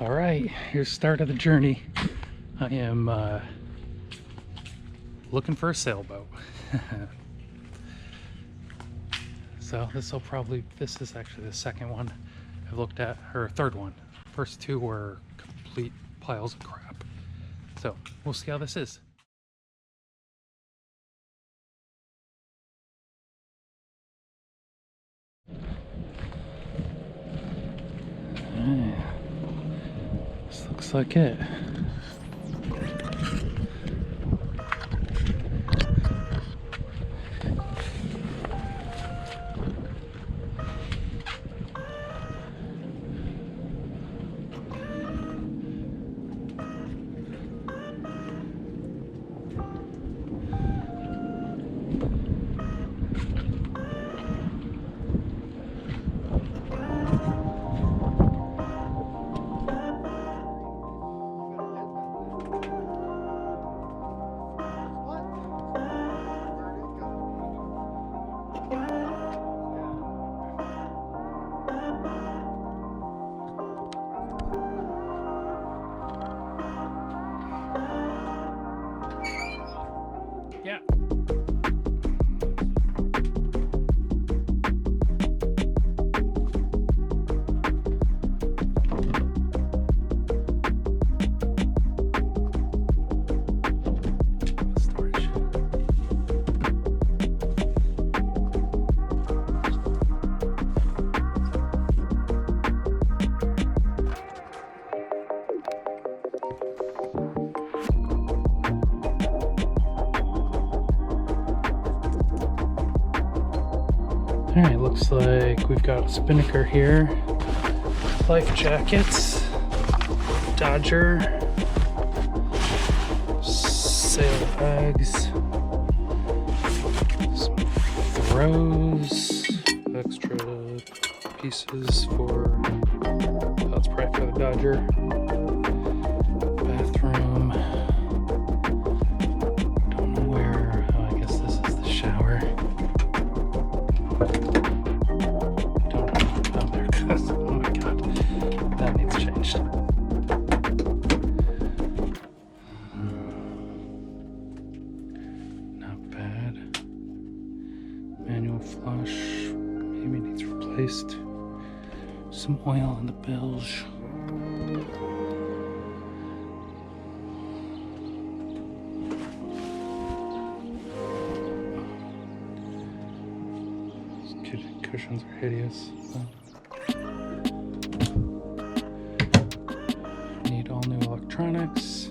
All right, here's the start of the journey. I am looking for a sailboat. So this is actually the second one I've looked at, or third one. First two were complete piles of crap. So we'll see how this is. This looks like it. Yeah. Storage. Alright, looks like we've got spinnaker here, life jackets, Dodger, sail bags, some throws, extra pieces for, that's probably for the Dodger, bathroom, don't know where, oh, I guess this is the shower. Oh my god, that needs changed. Not bad. Manual flush, maybe needs replaced. Some oil in the bilge. Cushions are hideous. Need all new electronics.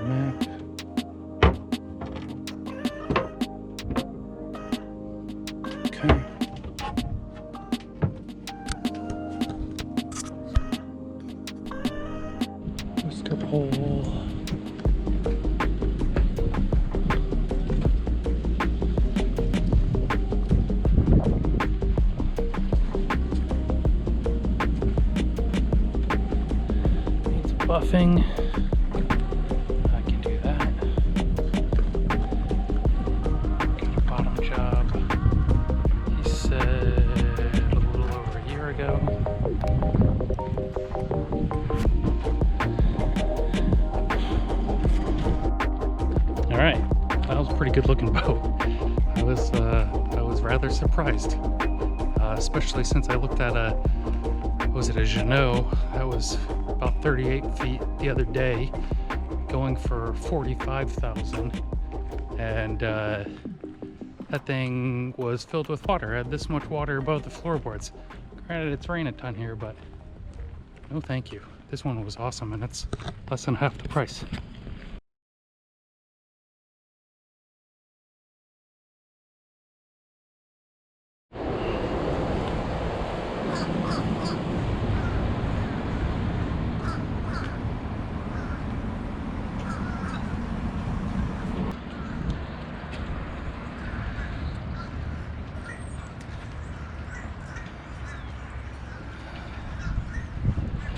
Map. Okay. Booster pole. Buffing. I can do that. Got a bottom job. He said a little over a year ago. Alright, that was a pretty good looking boat. I was rather surprised. Especially since I looked at a Jeanneau that was about 38 feet the other day, going for $45,000, and that thing was filled with water. It had this much water above the floorboards. Granted, it's raining a ton here, but no thank you. This one was awesome, and it's less than half the price.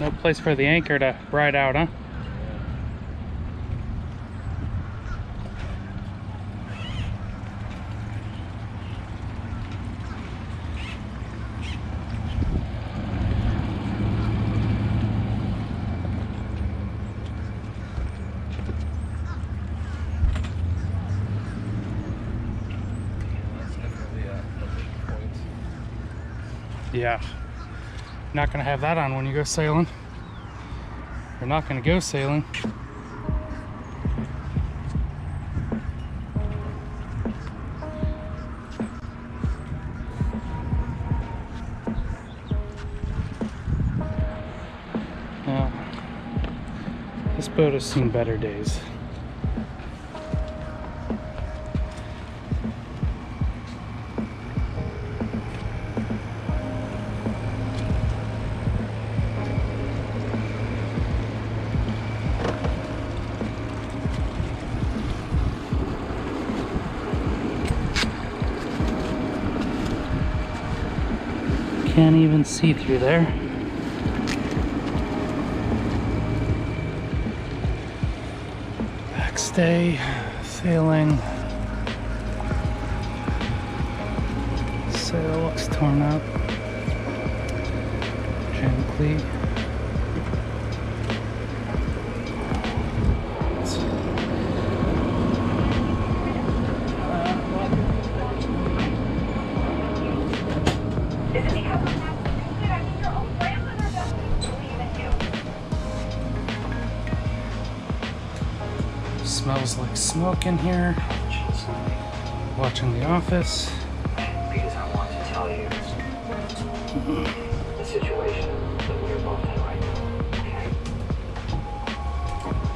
No place for the anchor to ride out, huh? Yeah, not gonna have that on when you go sailing. You're not gonna go sailing. Now, this boat has seen better days. Can't even see through there. Backstay, sailing. Sail looks torn up. Jam cleat. Smells like smoke in here. Watching The Office. Because I want to tell you the situation that we're both in right now. Okay?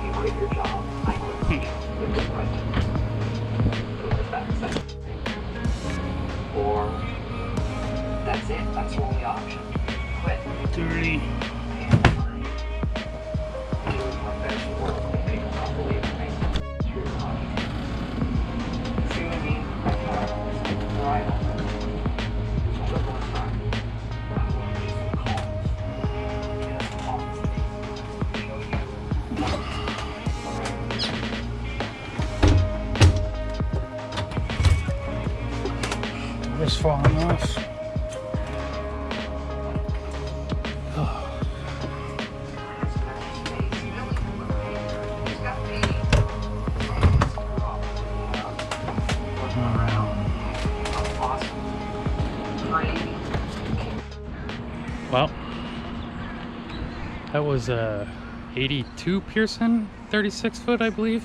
You quit your job. I quit my job. It was right. Put the facts out. Or that's it. That's your only option. Quit. Dirty. Doing my best work and people not believe in me. It's your option. See what I mean? Right. So one time, I want to do some calls. Get us calls. Show you. Water's falling off. Well, that was a 82 Pearson, 36 foot, I believe.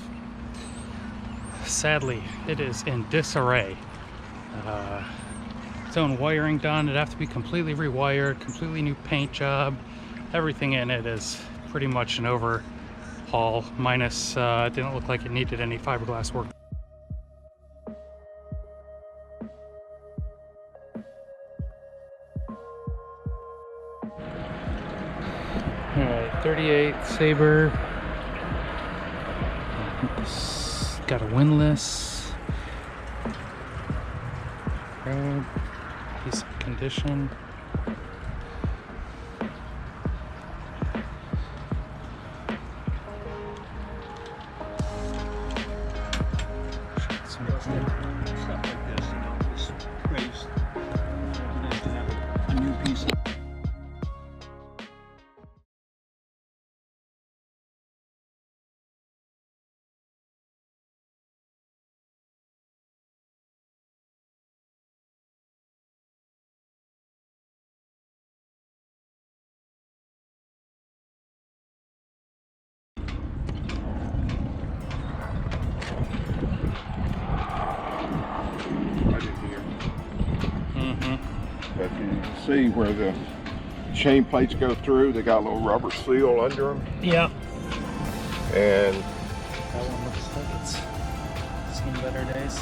Sadly, it is in disarray. Its own wiring done. It'd have to be completely rewired, completely new paint job. Everything in it is pretty much an overhaul, minus it didn't look like it needed any fiberglass work. Alright, 38 Saber. It's got a windlass. Road, decent condition. Stuff like this, you know, this race. Nice to have a new piece of But you can see where the chain plates go through, they got a little rubber seal under them. Yeah. And That one looks like it's seen better days.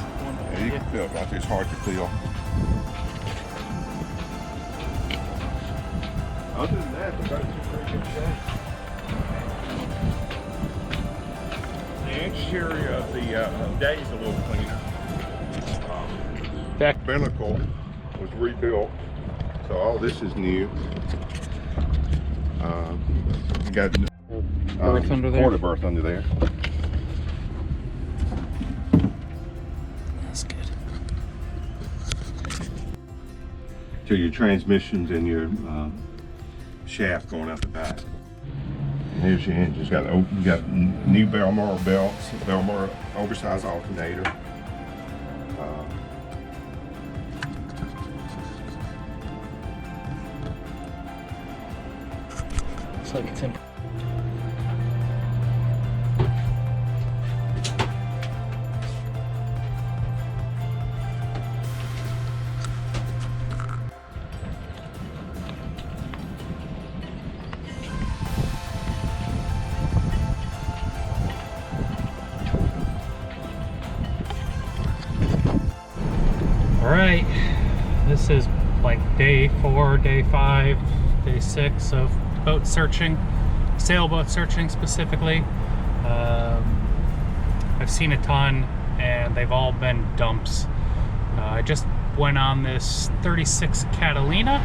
yeah, you can feel it, but it's hard to feel. Other than that, the boat's in pretty good shape. The exterior of the day is a little cleaner. Back. Binnacle was rebuilt, so all this is new. You got Berth under there? quarter berth under there. That's good. To your transmissions and your shaft going out the back. And here's your engines. You got new Belmar belts, Belmar oversized alternator. Looks like it's in. All right, this is like day 4, day 5, day 6 of boat searching, sailboat searching specifically. I've seen a ton and they've all been dumps. I just went on this 36 Catalina.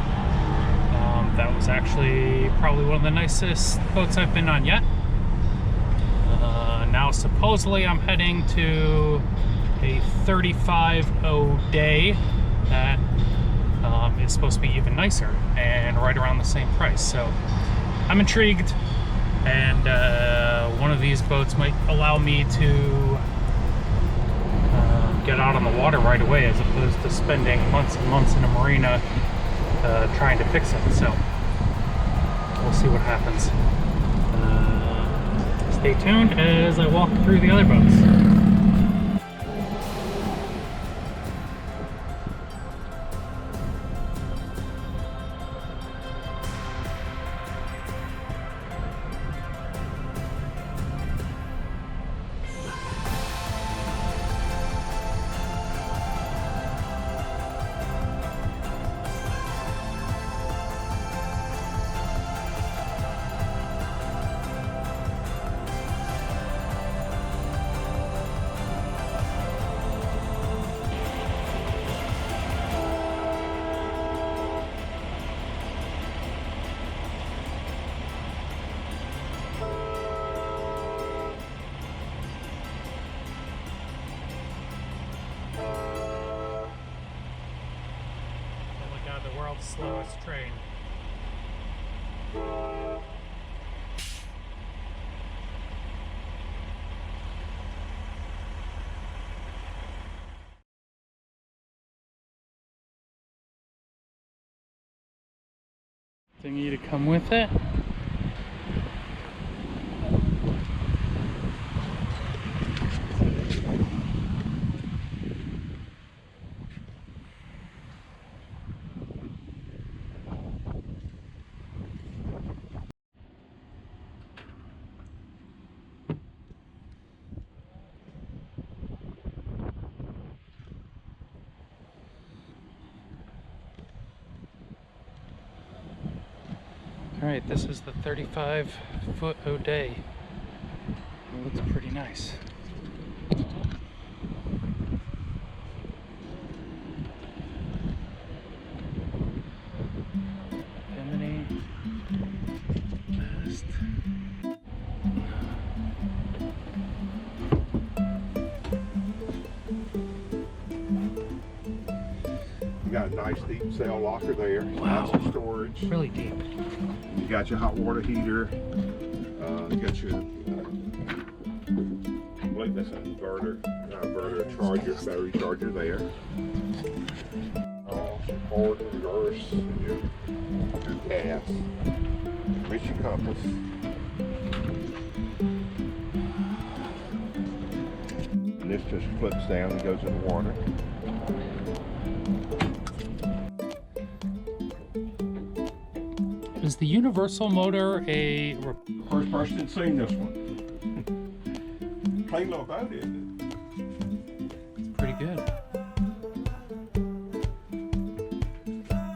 That was actually probably one of the nicest boats I've been on yet. Now supposedly I'm heading to a 35 O'Day that is supposed to be even nicer and right around the same price. So I'm intrigued, and one of these boats might allow me to get out on the water right away, as opposed to spending months and months in a marina trying to fix it. So we'll see what happens. Stay tuned as I walk through the other boats. The world's slowest train. Thingy to come with it. Alright, this is the 35-foot O'Day. It looks pretty nice. Bimini. Mast. You got a nice deep sail locker there. Wow. Lots of storage. Really deep. You got your hot water heater. You got your, I believe that's an inverter, charger, battery charger there. Forward and reverse, and your gas, mission compass. And this just flips down and goes in the water. Is the universal motor a... First person seen this one. Clean little boat, isn't It's pretty good. I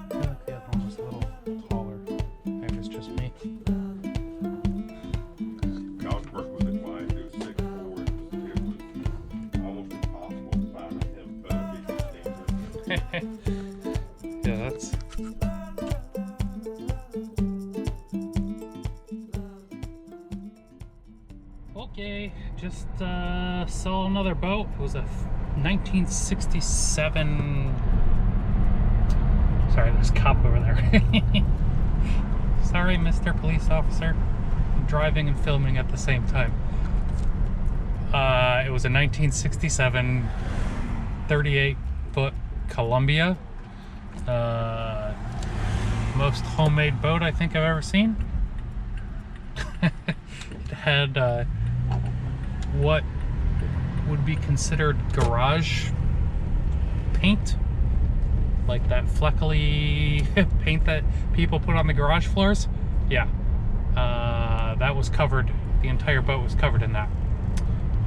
feel like the other one was a little taller. Maybe it's just me. it? I was working with a client who was 6'4". It was almost impossible to find him boat Yeah, that's... Okay, just saw another boat. It was a 1967. Sorry, there's a cop over there. Sorry, Mr. Police Officer. I'm driving and filming at the same time. It was a 1967 38-foot Columbia. Most homemade boat I think I've ever seen. It had what would be considered garage paint, like that fleckly paint that people put on the garage floors. Yeah, that was covered. The entire boat was covered in that.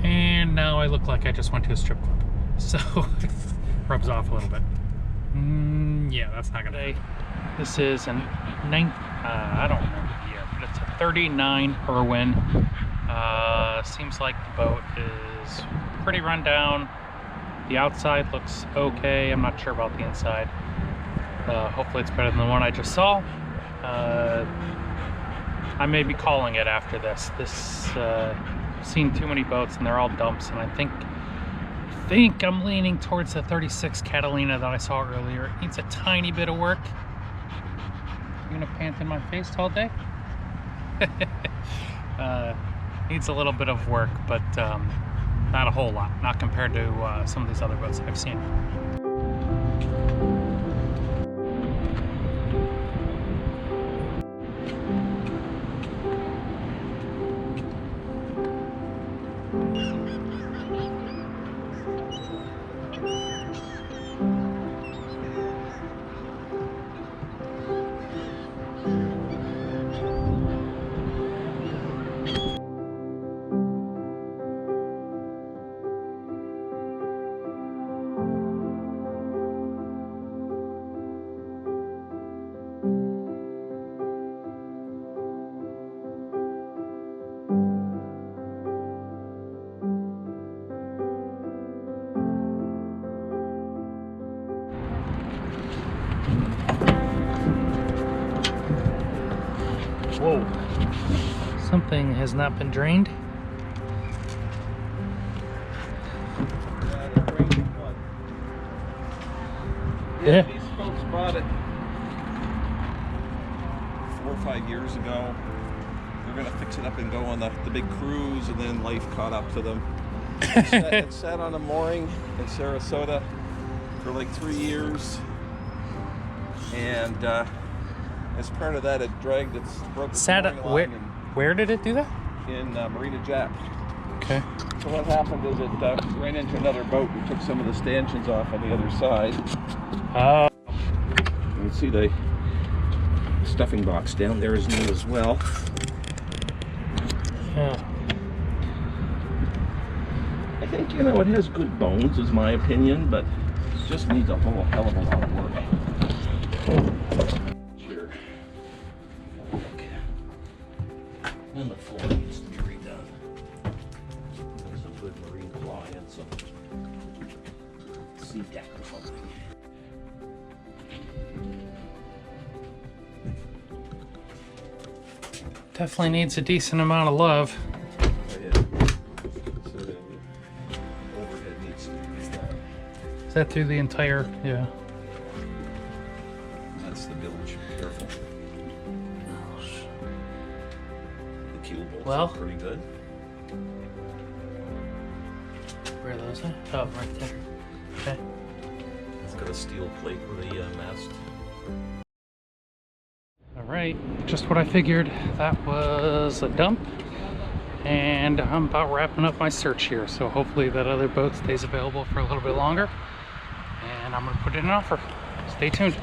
And now I look like I just went to a strip club. So rubs off a little bit. Yeah, that's not gonna. This is an I don't remember the year, but it's a 39 Irwin. Seems like the boat is pretty run down. The outside looks okay. I'm not sure about the inside. Hopefully it's better than the one I just saw. I may be calling it after this. I've seen too many boats and they're all dumps, and I think I'm leaning towards the 36 Catalina that I saw earlier. It needs a tiny bit of work. You gonna pant in my face all day? Needs a little bit of work, but not a whole lot. Not compared to some of these other boats I've seen. Whoa, something has not been drained. Yeah. These folks bought it 4 or 5 years ago. They're gonna fix it up and go on the big cruise, and then life caught up to them. It sat on a mooring in Sarasota for like 3 years, and as part of that, it dragged its broken mooring line Where did it do that? in Marina Jack. Okay. So what happened is it ran into another boat and took some of the stanchions off on the other side. You can see the stuffing box down there is new as well. Yeah. I think, you know, it has good bones, is my opinion, but it just needs a whole hell of a lot of work. Sure. And the floor needs to be redone. There's some good marine ply and some sea deck or something. Definitely needs a decent amount of love. So the overhead needs to be redone. Is that through the entire? Yeah. That's the bilge. Careful. The keel bolts Well. are pretty good. Where are those at? Oh, right there. Okay. It's got a steel plate with a mast. All right, just what I figured. That was a dump, and I'm about wrapping up my search here. So hopefully that other boat stays available for a little bit longer, and I'm gonna put in an offer. Stay tuned.